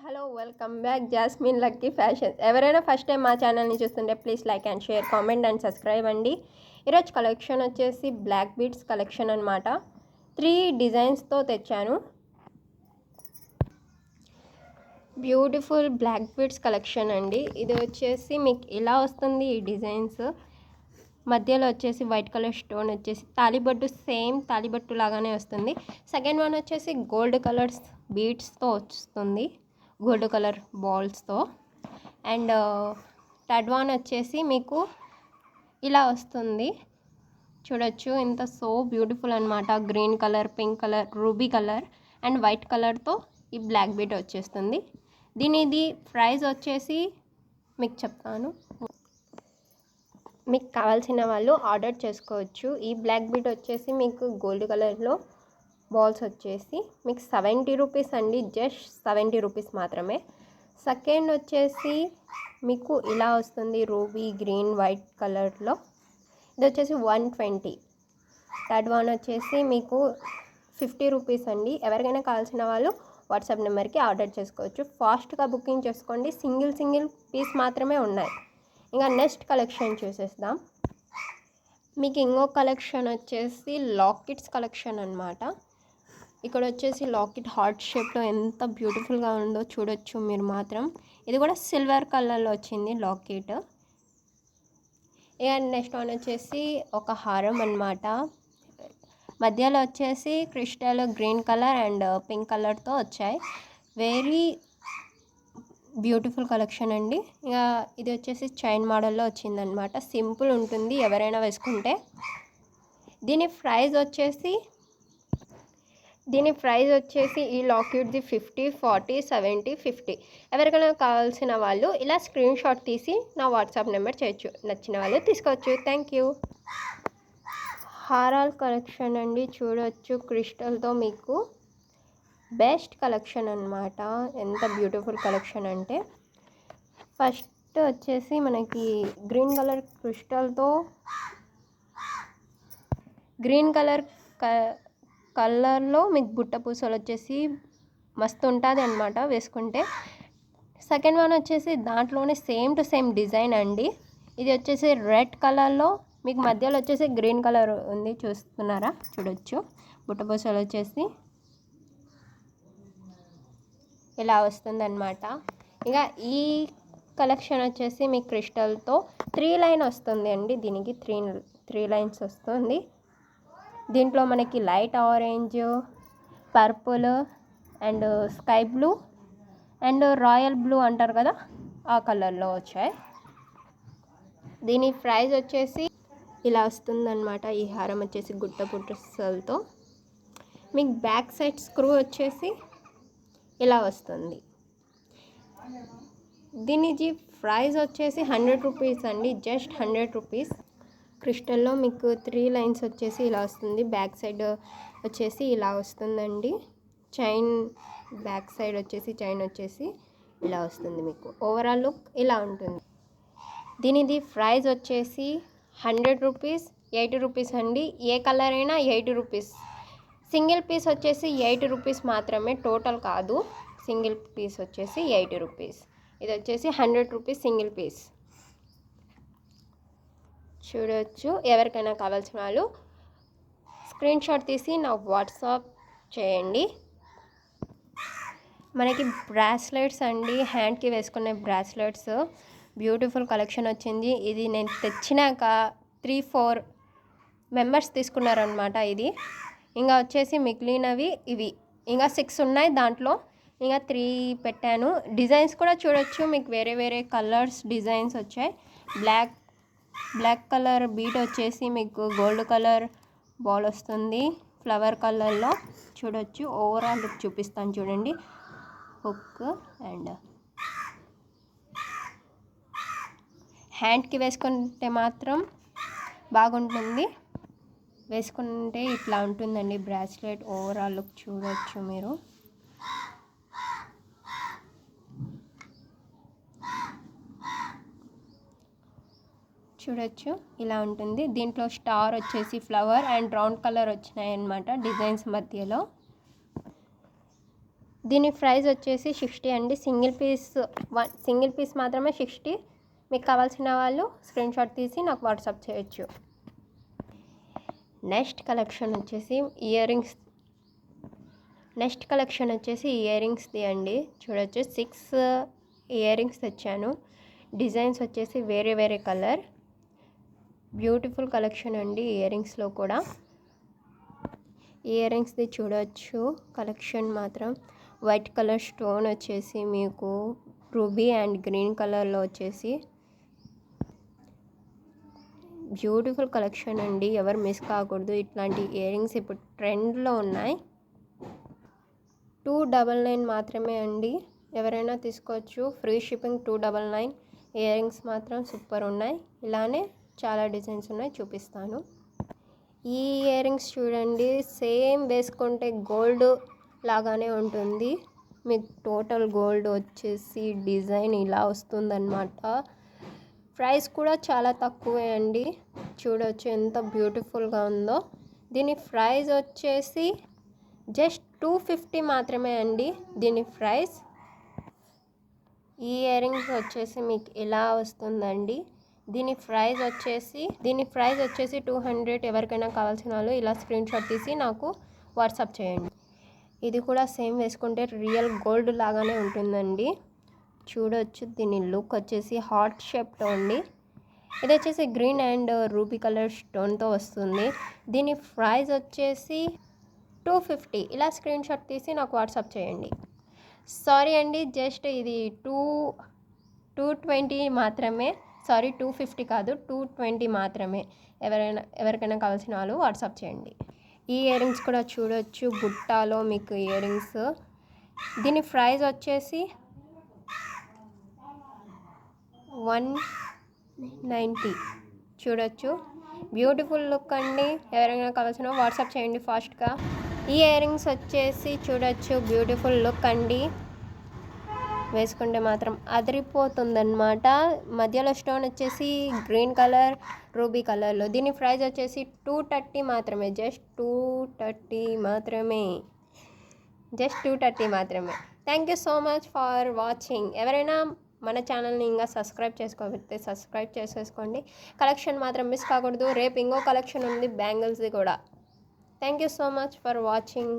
Hello welcome back jasmine lucky fashions. ఎవరైనా first time మా ఛానల్ని చూస్తుంటే please like and share, comment and subscribe అండి. ఈరోజు కలెక్షన్ వచ్చేసి బ్లాక్ బీడ్స్ కలెక్షన్ అనమాట. 3 డిజైన్స్తో తెచ్చాను. బ్యూటిఫుల్ బ్లాక్ బీడ్స్ కలెక్షన్ అండి. ఇది వచ్చేసి మీకు ఇలా వస్తుంది. ఈ డిజైన్స్ మధ్యలో వచ్చేసి వైట్ కలర్ స్టోన్ వచ్చేసి తాలిబొట్టు, సేమ్ తాలిబొట్టు లాగానే వస్తుంది. సెకండ్ వన్ వచ్చేసి గోల్డ్ కలర్స్ బీడ్స్తో వస్తుంది, గోల్డ్ కలర్ బాల్స్తో. అండ్ థర్డ్ వన్ వచ్చేసి మీకు ఇలా వస్తుంది, చూడొచ్చు. ఇంత సో బ్యూటిఫుల్ అనమాట. Green colour, pink colour, ruby colour and white కలర్తో ఈ బ్లాక్ బీడ్ వచ్చేస్తుంది. దీనిది ప్రైస్ వచ్చేసి మీకు చెప్తాను. మీకు కావాల్సిన వాళ్ళు ఆర్డర్ చేసుకోవచ్చు. ఈ బ్లాక్ బీడ్ వచ్చేసి మీకు గోల్డ్ కలర్లో బాల్స్ వచ్చేసి మీకు 70 రూపీస్ అండి, జస్ట్ 70 రూపీస్ మాత్రమే. సెకండ్ వచ్చేసి మీకు ఇలా వస్తుంది, రూబీ గ్రీన్ వైట్ కలర్లో. ఇది వచ్చేసి 120. థర్డ్ వన్ వచ్చేసి మీకు 50 రూపీస్ అండి. ఎవరికైనా కావాల్సిన వాళ్ళు వాట్సాప్ నెంబర్కి ఆర్డర్ చేసుకోవచ్చు. ఫాస్ట్గా బుకింగ్ చేసుకోండి, సింగిల్ పీస్ మాత్రమే ఉన్నాయి. ఇంకా నెక్స్ట్ కలెక్షన్ చూసేద్దాం. మీకు ఇంకో కలెక్షన్ వచ్చేసి లాకెట్స్ కలెక్షన్ అనమాట. ఇక్కడ వచ్చేసి లాకెట్ హార్ట్ షేప్లో ఎంత బ్యూటిఫుల్గా ఉందో చూడొచ్చు మీరు మాత్రం. ఇది కూడా సిల్వర్ కలర్లో వచ్చింది లాకెట్. ఇక నెక్స్ట్ వన్ వచ్చేసి ఒక హారం అనమాట. మధ్యలో వచ్చేసి crystal green colour and pink కలర్తో వచ్చాయి. వెరీ బ్యూటిఫుల్ కలెక్షన్ అండి. ఇక ఇది వచ్చేసి చైన్ మోడల్లో వచ్చిందనమాట. సింపుల్ ఉంటుంది ఎవరైనా వేసుకుంటే. దీని ప్రైస్ వచ్చేసి ఈ లాకెట్ది 50, 40, 70, 50. ఎవరికైనా కావాల్సిన వాళ్ళు ఇలా స్క్రీన్ షాట్ తీసి నా వాట్సాప్ నెంబర్ చేయొచ్చు. నచ్చిన వాళ్ళు తీసుకోవచ్చు. Thank you. హారాల్ కలెక్షన్ అండి, చూడొచ్చు. క్రిస్టల్తో మీకు బెస్ట్ కలెక్షన్ అనమాట. ఎంత బ్యూటిఫుల్ కలెక్షన్ అంటే, ఫస్ట్ వచ్చేసి మనకి గ్రీన్ కలర్ క్రిస్టల్తో గ్రీన్ కలర్లో మీకు బుట్ట పూసలు వచ్చేసి మస్తు ఉంటుంది అనమాట వేసుకుంటే. సెకండ్ వన్ వచ్చేసి దాంట్లోనే సేమ్ టు సేమ్ డిజైన్ అండి. ఇది వచ్చేసి రెడ్ కలర్లో మీకు మధ్యలో వచ్చేసి గ్రీన్ కలర్ ఉంది, చూస్తున్నారా? చూడొచ్చు. బుట్ట పూసలు వచ్చేసి ఇలా వస్తుందన్నమాట. ఇక ఈ కలెక్షన్ వచ్చేసి మీ క్రిస్టల్తో 3 లైన్ వస్తుంది అండి. దీనికి 3 లైన్స్ వస్తుంది. దీంట్లో మనకి light orange, purple and sky blue and royal blue అంటారు కదా, ఆ కలర్లో వచ్చాయి. దీని ప్రైస్ వచ్చేసి ఇలా వస్తుందన్నమాట. ఈ హారం వచ్చేసి గుట్ట పుట్టుసలతో మీకు బ్యాక్ సైడ్ స్క్రూ వచ్చేసి ఇలా వస్తుంది. దీనికి ప్రైస్ వచ్చేసి 100 రూపీస్ అండి, జస్ట్ 100 రూపీస్. క్రిస్టల్లో మీకు 3 లైన్స్ వచ్చేసి ఇలా వస్తుంది. బ్యాక్ సైడ్ వచ్చేసి ఇలా వస్తుందండి. చైన్ బ్యాక్ సైడ్ వచ్చేసి చైన్ వచ్చేసి ఇలా వస్తుంది. మీకు ఓవరాల్ లుక్ ఇలా ఉంటుంది. దీనిది ప్రైస్ వచ్చేసి 100 రూపీస్, 80 రూపీస్ అండి. ఏ కలర్ అయినా 80 రూపీస్. సింగిల్ పీస్ వచ్చేసి 80 రూపీస్ మాత్రమే, టోటల్ కాదు. సింగిల్ పీస్ వచ్చేసి 80 రూపీస్. ఇది వచ్చేసి 100 రూపీస్ సింగిల్ పీస్. చూడొచ్చు. ఎవరికైనా కావాల్సిన వాళ్ళు స్క్రీన్ షాట్ తీసి నాకు వాట్సాప్ చేయండి. మనకి బ్రాస్లెట్స్ అండి, హ్యాండ్కి వేసుకునే బ్రాస్లెట్స్ బ్యూటిఫుల్ కలెక్షన్ వచ్చింది. ఇది నేను తెచ్చినాక 3-4 మెంబర్స్ తీసుకున్నారనమాట. ఇది ఇంకా వచ్చేసి మిగిలినవి ఇవి ఇంకా 6 ఉన్నాయి. దాంట్లో ఇంకా 3 పెట్టాను. డిజైన్స్ కూడా చూడొచ్చు. మీకు వేరే కలర్స్ డిజైన్స్ వచ్చాయి. బ్లాక్ కలర్ బీట్ వచ్చేసి మీకు గోల్డ్ కలర్ బాల్ వస్తుంది ఫ్లవర్ కలర్లో, చూడొచ్చు. ఓవరాల్ లుక్ చూపిస్తాను చూడండి. హుక్ అండ్ హ్యాండ్కి వేసుకుంటే మాత్రం బాగుంటుంది. వేసుకుంటే ఇట్లా ఉంటుందండి బ్రాస్లెట్. ఓవరాల్ లుక్ చూడొచ్చు మీరు. చూడొచ్చు ఇలా ఉంటుంది. దీంట్లో స్టార్ వచ్చేసి ఫ్లవర్ అండ్ రౌండ్ కలర్ వచ్చినాయి అన్నమాట డిజైన్స్ మధ్యలో. దీని ప్రైస్ వచ్చేసి 60 అండి. సింగిల్ పీస్ మాత్రమే 60. మీకు కావాల్సిన వాళ్ళు స్క్రీన్ షాట్ తీసి నాకు వాట్సాప్ చేయొచ్చు. నెక్స్ట్ కలెక్షన్ వచ్చేసి ఇయర్ రింగ్స్ది అండి. చూడొచ్చు 6 ఇయర్ రింగ్స్ తెచ్చాను. డిజైన్స్ వచ్చేసి వేరే కలర్. బ్యూటిఫుల్ కలెక్షన్ అండి. ఇయర్ రింగ్స్లో కూడా ఇయర్ రింగ్స్ది చూడొచ్చు. కలెక్షన్ మాత్రం వైట్ కలర్ స్టోన్ వచ్చేసి మీకు రూబీ అండ్ గ్రీన్ కలర్లో వచ్చేసి బ్యూటిఫుల్ కలెక్షన్ అండి. ఎవరు మిస్ కాకూడదు. ఇట్లాంటి ఇయర్ రింగ్స్ ఇప్పుడు ట్రెండ్లో ఉన్నాయి. 299 మాత్రమే అండి. ఎవరైనా తీసుకోవచ్చు. Free shipping 299. ఇయర్ రింగ్స్ మాత్రం సూపర్ ఉన్నాయి. ఇలానే చాలా డిజైన్స్ ఉన్నాయి, చూపిస్తాను. ఈ ఇయర్ రింగ్స్ చూడండి, సేమ్ వేసుకుంటే గోల్డ్ లాగానే ఉంటుంది. మీకు టోటల్ గోల్డ్ వచ్చేసి డిజైన్ ఇలా వస్తుందన్నమాట. ప్రైస్ కూడా చాలా తక్కువే అండి. చూడొచ్చు ఎంత బ్యూటిఫుల్గా ఉందో. దీని ప్రైస్ వచ్చేసి జస్ట్ 250 మాత్రమే అండి. దీని ప్రైస్ ఈ ఇయర్ రింగ్స్ వచ్చేసి మీకు ఇలా వస్తుందండి. దీని ప్రైస్ వచ్చేసి 200. ఎవరికైనా కావాల్సిన వాళ్ళు ఇలా స్క్రీన్ షాట్ తీసి నాకు వాట్సాప్ చేయండి. ఇది కూడా సేమ్ వేసుకుంటే రియల్ గోల్డ్ లాగానే ఉంటుందండి. చూడొచ్చు. దీని లుక్ వచ్చేసి హార్ట్ షేప్తో ఉంది. ఇది వచ్చేసి గ్రీన్ అండ్ రూబీ కలర్ స్టోన్తో వస్తుంది. దీని ప్రైస్ వచ్చేసి 250. ఇలా స్క్రీన్ షాట్ తీసి నాకు వాట్సాప్ చేయండి. సారీ అండి, జస్ట్ ఇది 220 మాత్రమే. 250 కాదు, 220 మాత్రమే. ఎవరికైనా కావాల్సిన వాళ్ళు వాట్సాప్ చేయండి. ఈ ఇయర్ రింగ్స్ కూడా చూడొచ్చు. బుట్టాలో మీకు ఇయర్ రింగ్స్. దీని ప్రైస్ వచ్చేసి 190. చూడొచ్చు. బ్యూటిఫుల్ లుక్ అండి. ఎవరైనా కావాల్సిన వాట్సాప్ చేయండి ఫాస్ట్గా. ఈ ఇయర్ రింగ్స్ వచ్చేసి చూడొచ్చు. బ్యూటిఫుల్ లుక్ అండి. వేసుకుంటే మాత్రం అదిరిపోతుందన్నమాట. మధ్యలో స్టోన్ వచ్చేసి గ్రీన్ కలర్, రూబీ కలర్లో. దీని ప్రైస్ వచ్చేసి 230 మాత్రమే. జస్ట్ 230 మాత్రమే. Thank you so much for watching. ఎవరైనా మన ఛానల్ని ఇంకా సబ్స్క్రైబ్ చేసుకోకపోతే సబ్స్క్రైబ్ చేసేసుకోండి. కలెక్షన్ మాత్రం మిస్ కాకూడదు. రేపు ఇంకో కలెక్షన్ ఉంది బ్యాంగిల్స్ది కూడా. Thank you so much for watching.